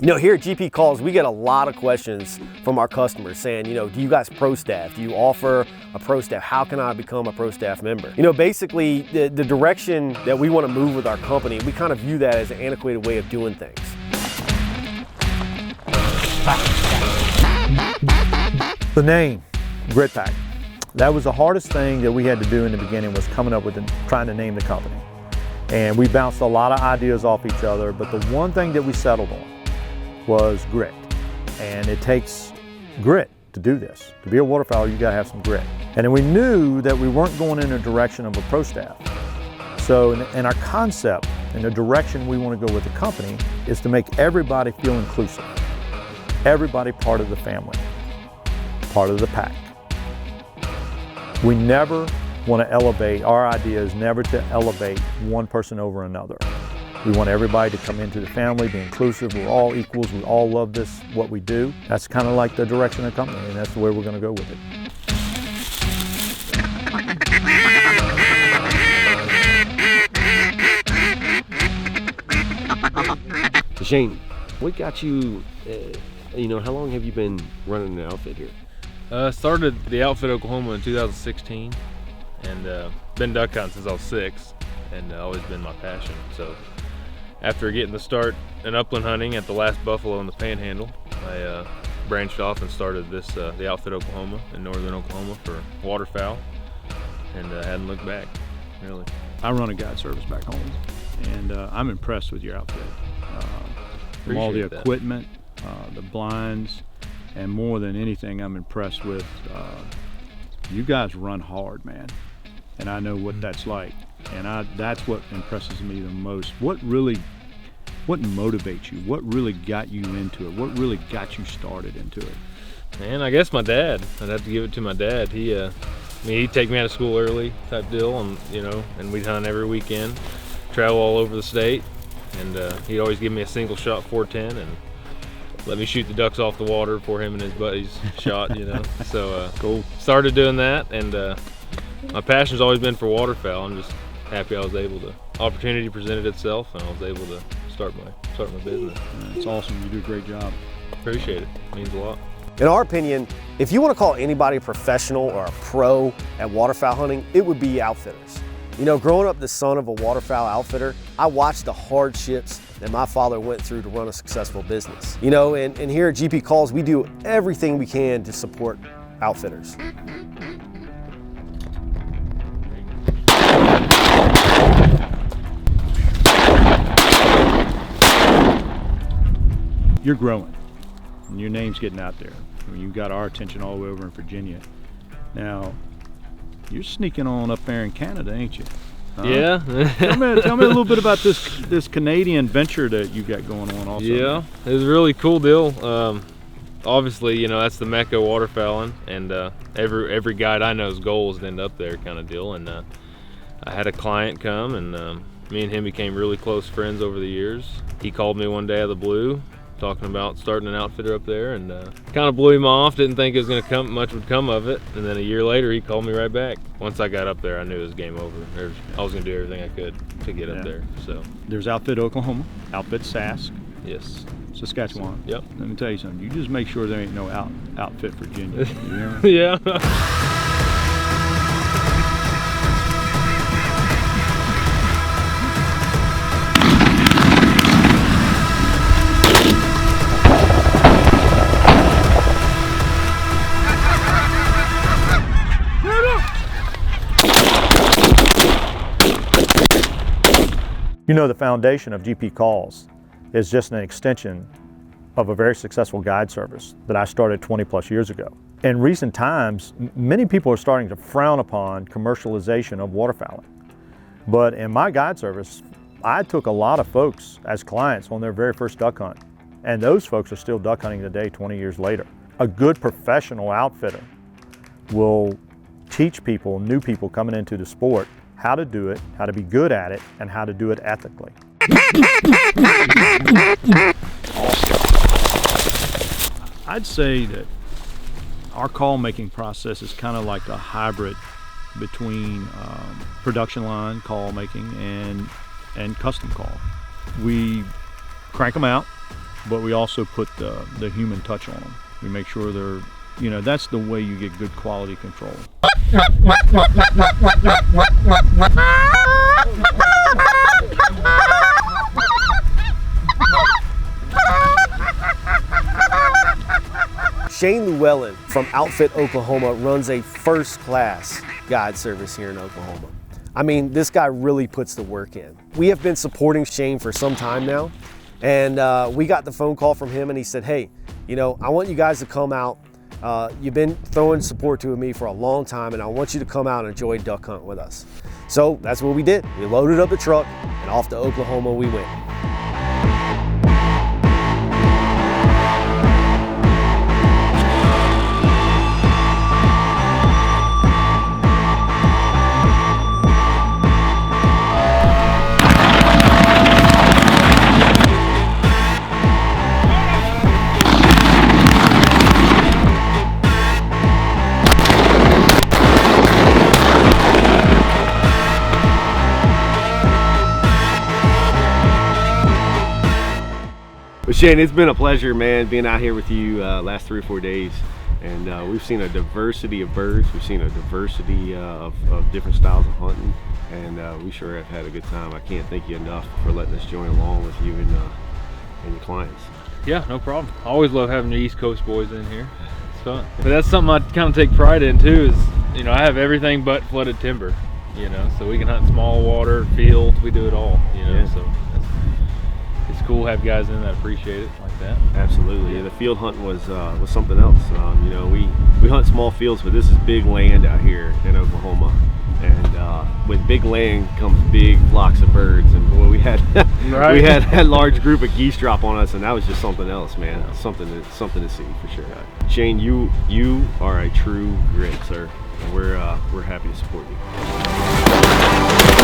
You know, here at GP Calls, we get a lot of questions from our customers saying, you know, do you guys pro staff? Do you offer a pro staff? How can I become a pro staff member? You know, basically the direction that we want to move with our company, we kind of view that as an antiquated way of doing things. The name, Grit Pack. That was the hardest thing that we had to do in the beginning, was coming up with trying to name the company. And we bounced a lot of ideas off each other, but the one thing that we settled on was grit. And it takes grit to do this. To be a waterfowl, you gotta have some grit. And then we knew that we weren't going in the direction of a pro staff. So in our concept, and the direction we want to go with the company, is to make everybody feel inclusive. Everybody part of the family, part of the pack. We never want to elevate, our idea is never to elevate one person over another. We want everybody to come into the family, be inclusive, we're all equals, we all love this, what we do. That's kind of like the direction of the company, and that's the way we're going to go with it. So Shane, what got you, you know, how long have you been running an outfit here? Started the outfit Oklahoma in 2016, and been duck hunting since I was 6, and always been my passion. So after getting the start in upland hunting at the last buffalo in the Panhandle, I branched off and started this the outfit Oklahoma in northern Oklahoma for waterfowl, and hadn't looked back, really. I run a guide service back home, and I'm impressed with your outfit. From all the equipment, the blinds, and more than anything, I'm impressed with you guys run hard, man, and I know what that's like, and that's what impresses me the most. What motivates you? What really got you into it? What really got you started into it? Man, I guess my dad. I'd have to give it to my dad. He'd take me out of school early type deal, and you know, and we'd hunt every weekend, travel all over the state, and he'd always give me a single shot 410 and let me shoot the ducks off the water before him and his buddies shot, you know. So cool. Started doing that, and my passion's always been for waterfowl. I'm just happy I was able to. Opportunity presented itself, and I was able to start my business. It's awesome. You do a great job. Appreciate it. Means a lot. In our opinion, if you want to call anybody a professional or a pro at waterfowl hunting, it would be outfitters. You know, growing up the son of a waterfowl outfitter, I watched the hardships that my father went through to run a successful business. You know, and here at GP Calls, we do everything we can to support outfitters. You're growing, and your name's getting out there. I mean, you got our attention all the way over in Virginia. Now, you're sneaking on up there in Canada, ain't you? Huh? Yeah. tell me a little bit about this Canadian venture that you got going on also. Yeah, it was a really cool deal. Obviously, you know, that's the mecca of waterfowling, and every guide I know's goal is to end up there kind of deal. And I had a client come, and me and him became really close friends over the years. He called me one day out of the blue, talking about starting an outfitter up there, and kind of blew him off. Didn't think it was going to much would come of it, and then a year later he called me right back. Once I got up there, I knew it was game over. I was going to do everything I could to get up there. So there's Outfit Oklahoma, Outfit Sask, yes, Saskatchewan. Yep. Let me tell you something. You just make sure there ain't no Outfit Virginia. You hear me? Yeah. You know, the foundation of GP Calls is just an extension of a very successful guide service that I started 20 plus years ago. In recent times, many people are starting to frown upon commercialization of waterfowling. But in my guide service, I took a lot of folks as clients on their very first duck hunt. And those folks are still duck hunting today, 20 years later. A good professional outfitter will teach people, new people coming into the sport, how to do it, how to be good at it, and how to do it ethically. I'd say that our call making process is kind of like a hybrid between production line call making and custom call. We crank them out, but we also put the human touch on them. We make sure they're, you know, that's the way you get good quality control. Shane Lewellen from Outfit Oklahoma runs a first-class guide service here in Oklahoma. I mean, this guy really puts the work in. We have been supporting Shane for some time now, and we got the phone call from him and he said, hey, you know, I want you guys to come out. You've been throwing support to me for a long time, and I want you to come out and enjoy duck hunt with us. So that's what we did. We loaded up the truck and off to Oklahoma we went. But Shane, it's been a pleasure, man, being out here with you last 3 or 4 days. And we've seen a diversity of birds. We've seen a diversity of different styles of hunting. And we sure have had a good time. I can't thank you enough for letting us join along with you and your clients. Yeah, no problem. I always love having the East Coast boys in here. It's fun. But that's something I kind of take pride in too, is, you know, I have everything but flooded timber, you know, so we can hunt small water, fields, we do it all, you know, Yeah. so it's cool to have guys in that appreciate it like that. Absolutely. Yeah, the field hunting was something else. You know, we hunt small fields, but this is big land out here in Oklahoma. And with big land comes big flocks of birds. And boy, we had Right. we had a large group of geese drop on us, and that was just something else, man. Something to see for sure. Shane, you are a true grit, sir. And we're happy to support you.